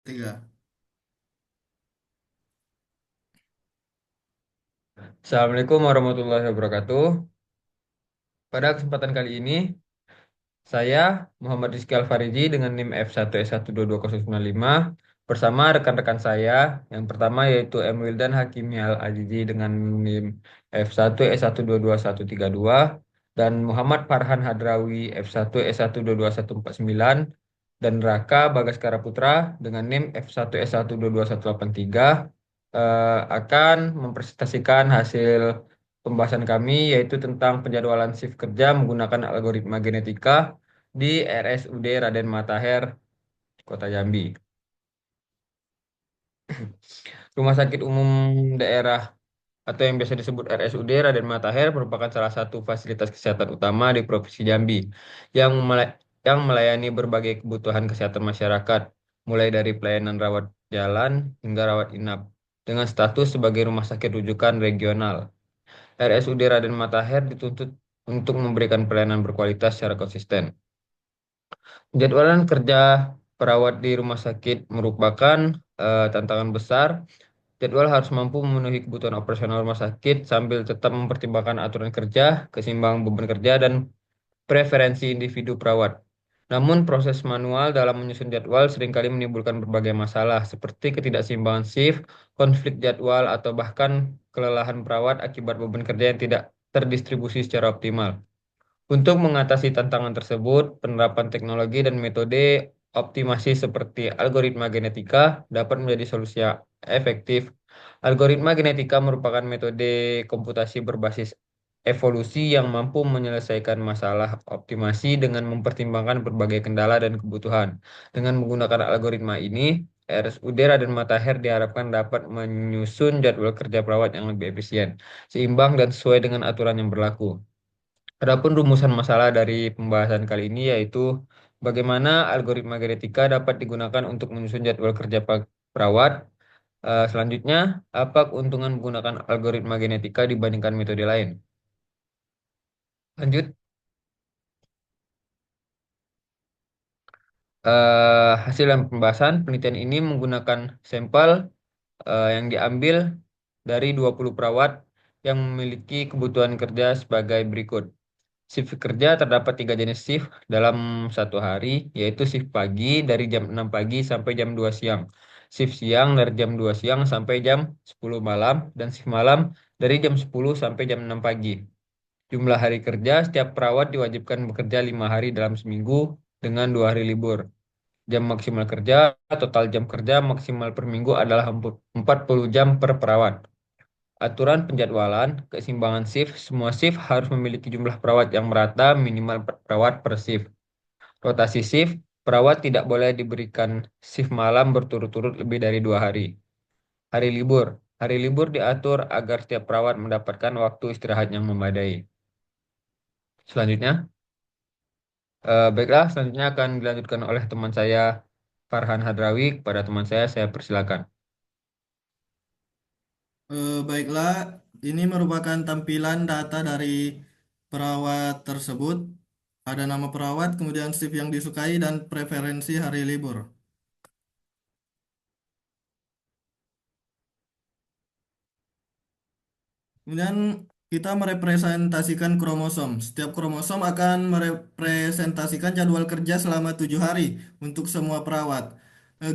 Tiga. Assalamualaikum warahmatullahi wabarakatuh. Pada kesempatan kali ini, saya Muhammad Rizky Alfariji dengan NIM F1S1220095 bersama rekan-rekan saya. Yang pertama yaitu M. Wildan Hakimi Al-Azizi dengan NIM F1S1222132 dan Muhammad Farhan Hadrawi F1S1222149 dan Raka Bagaskara Putra dengan NIM F1S1222183 akan mempresentasikan hasil pembahasan kami yaitu tentang penjadwalan shift kerja menggunakan algoritma genetika di RSUD Raden Matahir, Kota Jambi. Rumah Sakit Umum Daerah atau yang biasa disebut RSUD Raden Matahir merupakan salah satu fasilitas kesehatan utama di Provinsi Jambi yang melayani berbagai kebutuhan kesehatan masyarakat, mulai dari pelayanan rawat jalan hingga rawat inap, dengan status sebagai rumah sakit rujukan regional. RSUD Raden Matahir dituntut untuk memberikan pelayanan berkualitas secara konsisten. Jadwalan kerja perawat di rumah sakit merupakan tantangan besar. Jadwal harus mampu memenuhi kebutuhan operasional rumah sakit sambil tetap mempertimbangkan aturan kerja, keseimbangan beban kerja, dan preferensi individu perawat. Namun proses manual dalam menyusun jadwal seringkali menimbulkan berbagai masalah seperti ketidakseimbangan shift, konflik jadwal, atau bahkan kelelahan perawat akibat beban kerja yang tidak terdistribusi secara optimal. Untuk mengatasi tantangan tersebut, penerapan teknologi dan metode optimasi seperti algoritma genetika dapat menjadi solusi yang efektif. Algoritma genetika merupakan metode komputasi berbasis evolusi yang mampu menyelesaikan masalah optimasi dengan mempertimbangkan berbagai kendala dan kebutuhan. Dengan menggunakan algoritma ini, RSUD Raden Matahir diharapkan dapat menyusun jadwal kerja perawat yang lebih efisien, seimbang, dan sesuai dengan aturan yang berlaku. Adapun rumusan masalah dari pembahasan kali ini yaitu bagaimana algoritma genetika dapat digunakan untuk menyusun jadwal kerja perawat. Selanjutnya, apa keuntungan menggunakan algoritma genetika dibandingkan metode lain? Lanjut, hasil dan pembahasan penelitian ini menggunakan sampel yang diambil dari 20 perawat yang memiliki kebutuhan kerja sebagai berikut. Shift kerja terdapat tiga jenis shift dalam satu hari, yaitu shift pagi dari jam 6 pagi sampai jam 2 siang, shift siang dari jam 2 siang sampai jam 10 malam, dan shift malam dari jam 10 sampai jam 6 pagi. Jumlah hari kerja, setiap perawat diwajibkan bekerja 5 hari dalam seminggu dengan 2 hari libur. Jam maksimal kerja, total jam kerja maksimal per minggu adalah 40 jam per perawat. Aturan penjadwalan, keseimbangan shift, semua shift harus memiliki jumlah perawat yang merata minimal 4 perawat per shift. Rotasi shift, perawat tidak boleh diberikan shift malam berturut-turut lebih dari 2 hari. Hari libur, hari libur diatur agar setiap perawat mendapatkan waktu istirahat yang memadai. Selanjutnya, baiklah, selanjutnya akan dilanjutkan oleh teman saya Farhan Hadrawi. Kepada teman saya persilakan. Baiklah, ini merupakan tampilan data dari perawat tersebut. Ada nama perawat, kemudian shift yang disukai, dan preferensi hari libur. Kemudian kita merepresentasikan kromosom. Setiap kromosom akan merepresentasikan jadwal kerja selama 7 hari untuk semua perawat.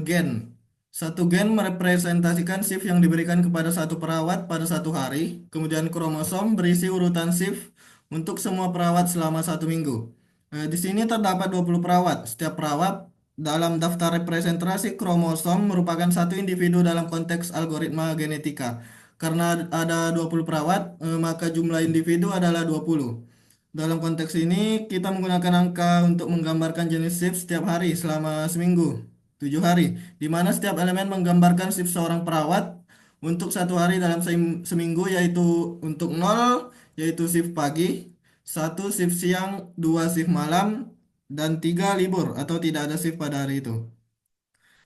Gen. Satu gen merepresentasikan shift yang diberikan kepada satu perawat pada satu hari. Kemudian kromosom berisi urutan shift untuk semua perawat selama 1 minggu. Di sini terdapat 20 perawat. Setiap perawat dalam daftar representasi kromosom merupakan satu individu dalam konteks algoritma genetika. Karena ada 20 perawat, maka jumlah individu adalah 20. Dalam konteks ini, kita menggunakan angka untuk menggambarkan jenis shift setiap hari selama seminggu, 7 hari, di mana setiap elemen menggambarkan shift seorang perawat untuk satu hari dalam seminggu, yaitu untuk 0, yaitu shift pagi, satu shift siang, dua shift malam, dan tiga libur atau tidak ada shift pada hari itu.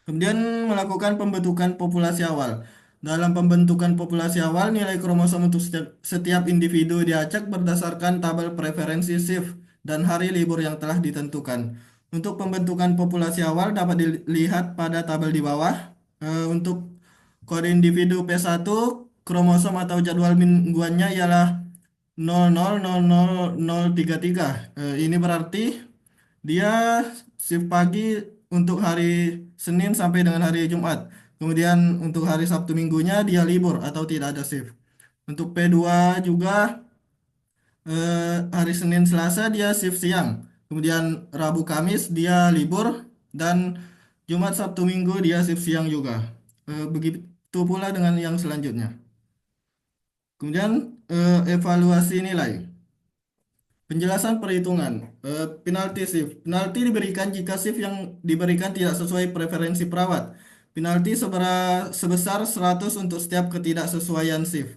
Kemudian melakukan pembentukan populasi awal. Dalam pembentukan populasi awal, nilai kromosom untuk setiap individu diacak berdasarkan tabel preferensi shift dan hari libur yang telah ditentukan. Untuk pembentukan populasi awal dapat dilihat pada tabel di bawah. Untuk kode individu P1, kromosom atau jadwal mingguannya ialah 000033. Ini berarti dia shift pagi untuk hari Senin sampai dengan hari Jumat. Kemudian untuk hari Sabtu Minggunya dia libur atau tidak ada shift. Untuk P2 juga hari Senin Selasa dia shift siang. Kemudian Rabu Kamis dia libur dan Jumat Sabtu Minggu dia shift siang juga. Begitu pula dengan yang selanjutnya. Kemudian evaluasi nilai. Penjelasan perhitungan. Penalti shift. Penalti diberikan jika shift yang diberikan tidak sesuai preferensi perawat. Penalti sebesar 100 untuk setiap ketidaksesuaian shift.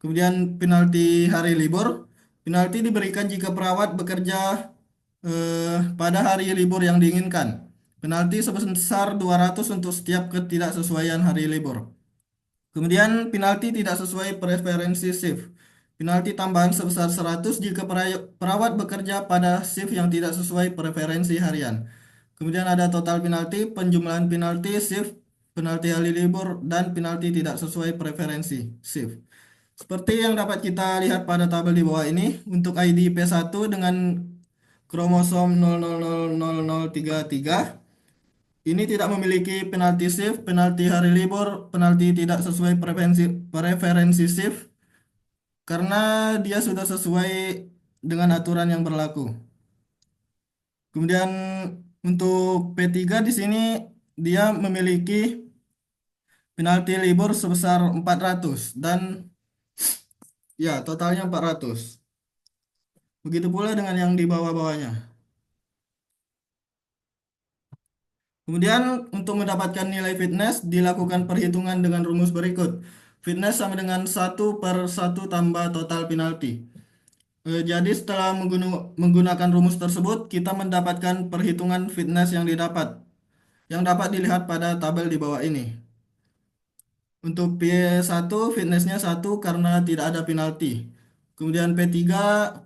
Kemudian penalti hari libur. Penalti diberikan jika perawat bekerja pada hari libur yang diinginkan. Penalti sebesar 200 untuk setiap ketidaksesuaian hari libur. Kemudian penalti tidak sesuai preferensi shift. Penalti tambahan sebesar 100 jika perawat bekerja pada shift yang tidak sesuai preferensi harian. Kemudian ada total penalti, penjumlahan penalti, shift, penalti hari libur, dan penalti tidak sesuai preferensi shift. Seperti yang dapat kita lihat pada tabel di bawah ini, untuk ID P1 dengan kromosom 000033 ini tidak memiliki penalti shift, penalti hari libur, penalti tidak sesuai preferensi shift karena dia sudah sesuai dengan aturan yang berlaku. Kemudian untuk P3 di sini dia memiliki penalti libur sebesar 400 dan ya totalnya 400. Begitu pula dengan yang di bawah-bawahnya. Kemudian untuk mendapatkan nilai fitness dilakukan perhitungan dengan rumus berikut. Fitness sama dengan 1/1 tambah total penalti. Jadi setelah menggunakan rumus tersebut, kita mendapatkan perhitungan fitness yang dapat dilihat pada tabel di bawah ini. Untuk P1 fitnessnya 1 karena tidak ada penalti. Kemudian P3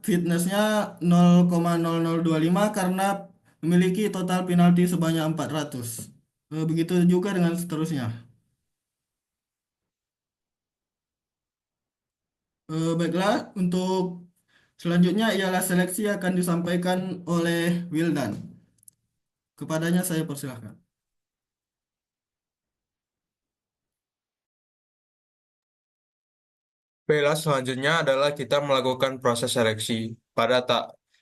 fitnessnya 0,0025 karena memiliki total penalti sebanyak 400. Begitu juga dengan seterusnya. Baiklah, untuk selanjutnya ialah seleksi akan disampaikan oleh Wildan. Kepadanya saya persilahkan. Baiklah, selanjutnya adalah kita melakukan proses seleksi.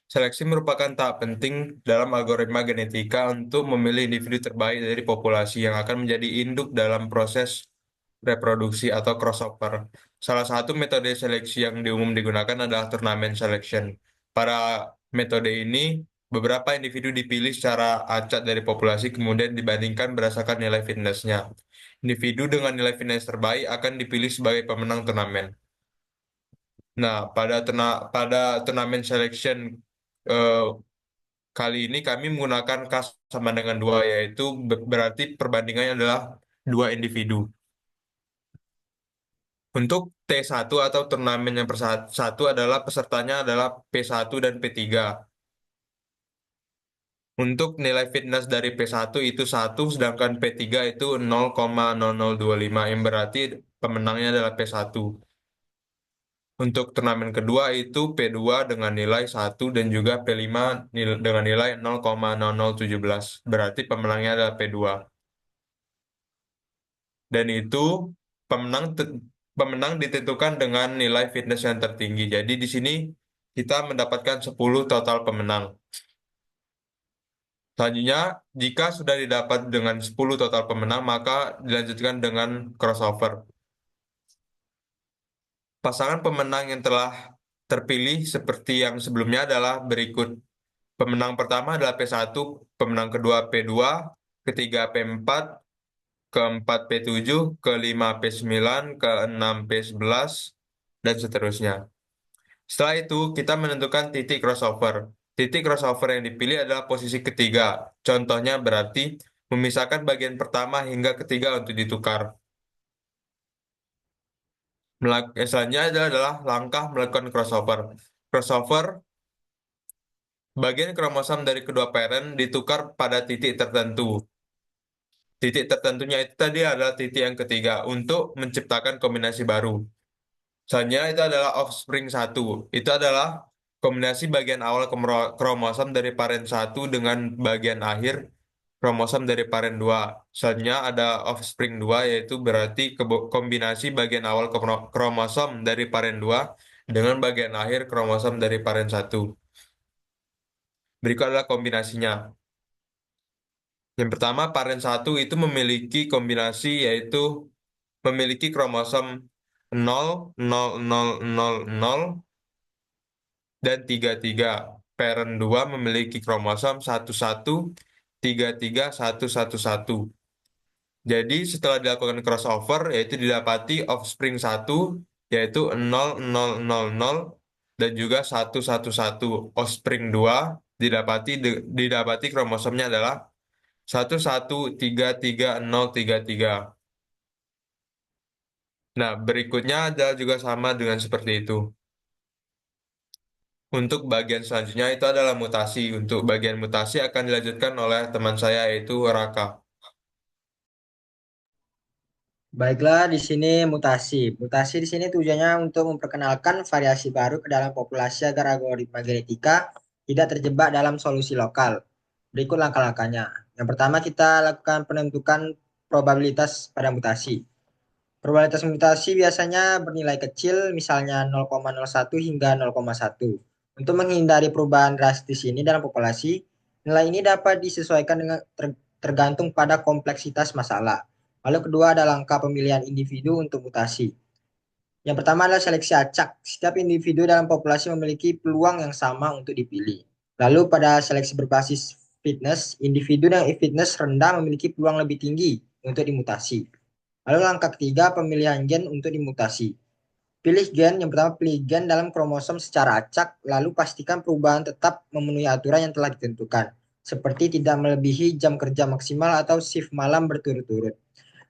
Seleksi merupakan tahap penting dalam algoritma genetika untuk memilih individu terbaik dari populasi yang akan menjadi induk dalam proses reproduksi atau crossover. Salah satu metode seleksi yang umum digunakan adalah turnamen selection. Pada metode ini, beberapa individu dipilih secara acak dari populasi kemudian dibandingkan berdasarkan nilai fitnessnya. Individu dengan nilai fitness terbaik akan dipilih sebagai pemenang turnamen. Nah, pada turnamen selection eh, kali ini kami menggunakan kas sama dengan dua, yaitu berarti perbandingannya adalah dua individu. Untuk T1 atau turnamen yang satu adalah pesertanya adalah P1 dan P3. Untuk nilai fitness dari P1 itu 1, sedangkan P3 itu 0,0025, yang berarti pemenangnya adalah P1. Untuk turnamen kedua itu P2 dengan nilai 1 dan juga P5 dengan nilai 0,0017. Berarti pemenangnya adalah P2. Dan itu pemenang pemenang ditentukan dengan nilai fitness yang tertinggi. Jadi di sini kita mendapatkan 10 total pemenang. Selanjutnya, jika sudah didapat dengan 10 total pemenang, maka dilanjutkan dengan crossover. Pasangan pemenang yang telah terpilih seperti yang sebelumnya adalah berikut. Pemenang pertama adalah P1, pemenang kedua P2, ketiga P4, keempat P7, kelima P9, keenam P11, dan seterusnya. Setelah itu, kita menentukan titik crossover. Titik crossover yang dipilih adalah posisi ketiga. Contohnya berarti memisahkan bagian pertama hingga ketiga untuk ditukar. Selanjutnya adalah langkah melakukan crossover. Crossover bagian kromosom dari kedua parent ditukar pada titik tertentu. Titik tertentunya itu tadi adalah titik yang ketiga untuk menciptakan kombinasi baru. Misalnya itu adalah offspring satu. Itu adalah kombinasi bagian awal kromosom dari paren satu dengan bagian akhir kromosom dari paren 2. Misalnya ada offspring 2 yaitu berarti kombinasi bagian awal kromosom dari paren 2 dengan bagian akhir kromosom dari paren satu. Berikut adalah kombinasinya. Yang pertama, paren satu itu memiliki kombinasi yaitu memiliki kromosom 0, 0, 0, 0, 0, dan 33. Parent 2 memiliki kromosom 11, 33, 1, 1, 1. Jadi setelah dilakukan crossover, yaitu didapati offspring 1, yaitu 0, 0, 0, 0, dan juga 1, 1, 1. Offspring 2 didapati kromosomnya adalah 11, 33, 0, 33. Nah, berikutnya ada juga sama dengan seperti itu. Untuk bagian selanjutnya itu adalah mutasi. Untuk bagian mutasi akan dilanjutkan oleh teman saya yaitu Raka. Baiklah, di sini mutasi. Mutasi di sini tujuannya untuk memperkenalkan variasi baru ke dalam populasi agar algoritma genetika tidak terjebak dalam solusi lokal. Berikut langkah-langkahnya. Yang pertama kita lakukan penentukan probabilitas pada mutasi. Probabilitas mutasi biasanya bernilai kecil, misalnya 0,01 hingga 0,1. Untuk menghindari perubahan drastis ini dalam populasi, nilai ini dapat disesuaikan dengan tergantung pada kompleksitas masalah. Lalu kedua adalah langkah pemilihan individu untuk mutasi. Yang pertama adalah seleksi acak. Setiap individu dalam populasi memiliki peluang yang sama untuk dipilih. Lalu pada seleksi berbasis fitness, individu dengan fitness rendah memiliki peluang lebih tinggi untuk dimutasi. Lalu langkah ketiga, pemilihan gen untuk dimutasi. Pilih gen, yang pertama pilih gen dalam kromosom secara acak, lalu pastikan perubahan tetap memenuhi aturan yang telah ditentukan, seperti tidak melebihi jam kerja maksimal atau shift malam berturut-turut.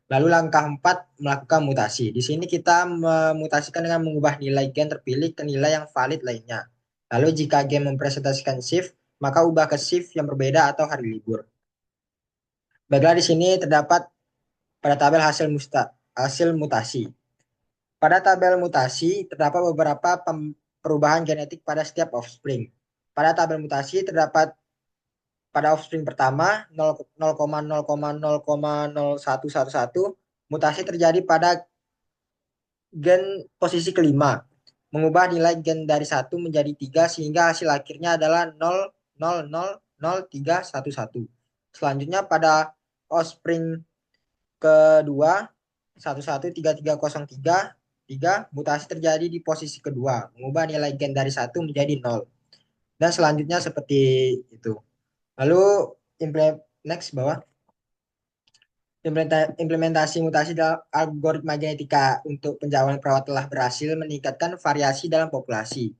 Lalu langkah 4, melakukan mutasi. Di sini kita memutasikan dengan mengubah nilai gen terpilih ke nilai yang valid lainnya. Lalu jika gen mempresentasikan shift, maka ubah ke shift yang berbeda atau hari libur. Baiklah, di sini terdapat pada tabel hasil mutasi. Pada tabel mutasi terdapat beberapa perubahan genetik pada setiap offspring. Pada tabel mutasi terdapat pada offspring pertama 0,0,0,0,0111 mutasi terjadi pada gen posisi kelima, mengubah nilai gen dari 1 menjadi 3 sehingga hasil akhirnya adalah 0,000,311. Selanjutnya pada offspring kedua 113303 mutasi terjadi di posisi kedua, mengubah nilai gen dari 1 menjadi 0. Dan selanjutnya seperti itu. Lalu next bawah. Implementasi mutasi dalam algoritma genetika untuk penjauhan perawat telah berhasil meningkatkan variasi dalam populasi,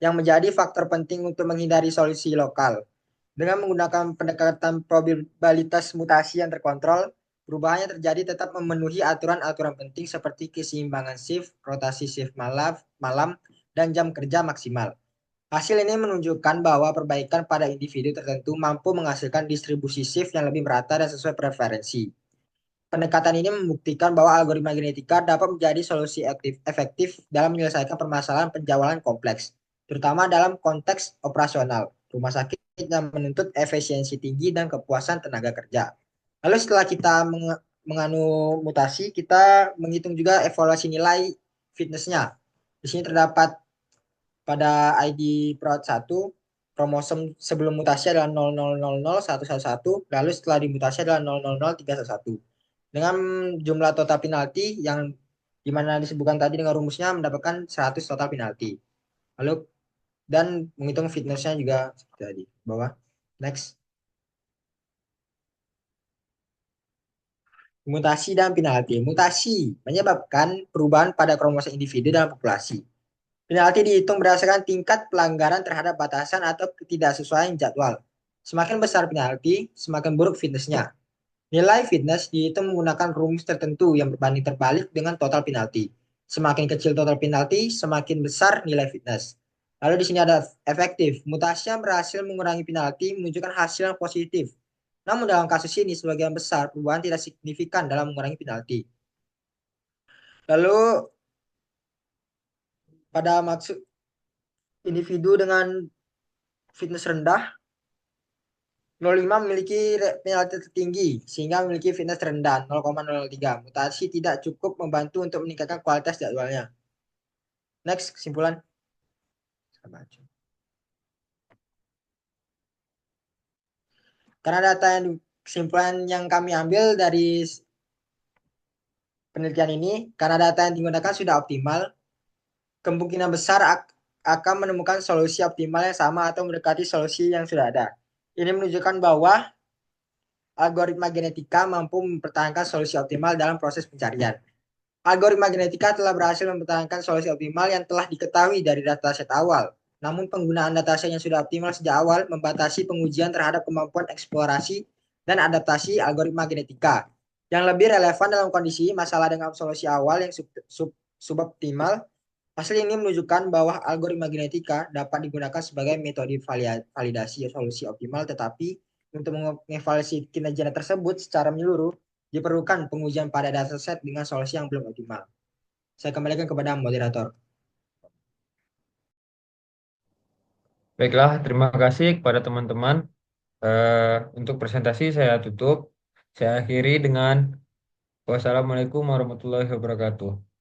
yang menjadi faktor penting untuk menghindari solusi lokal. Dengan menggunakan pendekatan probabilitas mutasi yang terkontrol, perubahannya terjadi tetap memenuhi aturan-aturan penting seperti keseimbangan shift, rotasi shift malam, dan jam kerja maksimal. Hasil ini menunjukkan bahwa perbaikan pada individu tertentu mampu menghasilkan distribusi shift yang lebih merata dan sesuai preferensi. Pendekatan ini membuktikan bahwa algoritma genetika dapat menjadi solusi efektif dalam menyelesaikan permasalahan penjauhan kompleks, terutama dalam konteks operasional rumah sakit yang menuntut efisiensi tinggi dan kepuasan tenaga kerja. Lalu setelah kita menganu mutasi, kita menghitung juga evaluasi nilai fitnessnya. Di sini terdapat pada ID perawat 1, kromosom sebelum mutasi adalah 0000111, lalu setelah dimutasi adalah 0000311. Dengan jumlah total penalti yang dimana disebutkan tadi dengan rumusnya mendapatkan 100 total penalti. Lalu dan menghitung fitnessnya juga seperti tadi. Bawah. Next. Mutasi dan penalti. Mutasi menyebabkan perubahan pada kromosom individu dalam populasi. Penalti dihitung berdasarkan tingkat pelanggaran terhadap batasan atau ketidaksesuaian jadwal. Semakin besar penalti, semakin buruk fitnessnya. Nilai fitness dihitung menggunakan rumus tertentu yang berbanding terbalik dengan total penalti. Semakin kecil total penalti, semakin besar nilai fitness. Lalu di sini ada efektif. Mutasi yang berhasil mengurangi penalti menunjukkan hasil yang positif. Namun dalam kasus ini sebagian besar perubahan tidak signifikan dalam mengurangi penalti. Lalu pada maksud individu dengan fitness rendah 05 memiliki penalti tertinggi sehingga memiliki fitness rendah 0,03. Mutasi tidak cukup membantu untuk meningkatkan kualitas jadwalnya. Next, kesimpulan. Karena data yang kesimpulan yang kami ambil dari penelitian ini, karena data yang digunakan sudah optimal, kemungkinan besar akan menemukan solusi optimal yang sama atau mendekati solusi yang sudah ada. Ini menunjukkan bahwa algoritma genetika mampu mempertahankan solusi optimal dalam proses pencarian. Algoritma genetika telah berhasil mempertahankan solusi optimal yang telah diketahui dari dataset awal. Namun penggunaan dataset yang sudah optimal sejak awal membatasi pengujian terhadap kemampuan eksplorasi dan adaptasi algoritma genetika. Yang lebih relevan dalam kondisi masalah dengan solusi awal yang suboptimal, hasil ini menunjukkan bahwa algoritma genetika dapat digunakan sebagai metode validasi solusi optimal, tetapi untuk mengevaluasi kinerja tersebut secara menyeluruh, diperlukan pengujian pada dataset dengan solusi yang belum optimal. Saya kembalikan kepada moderator. Baiklah, terima kasih kepada teman-teman. Untuk presentasi saya tutup. Saya akhiri dengan wassalamualaikum warahmatullahi wabarakatuh.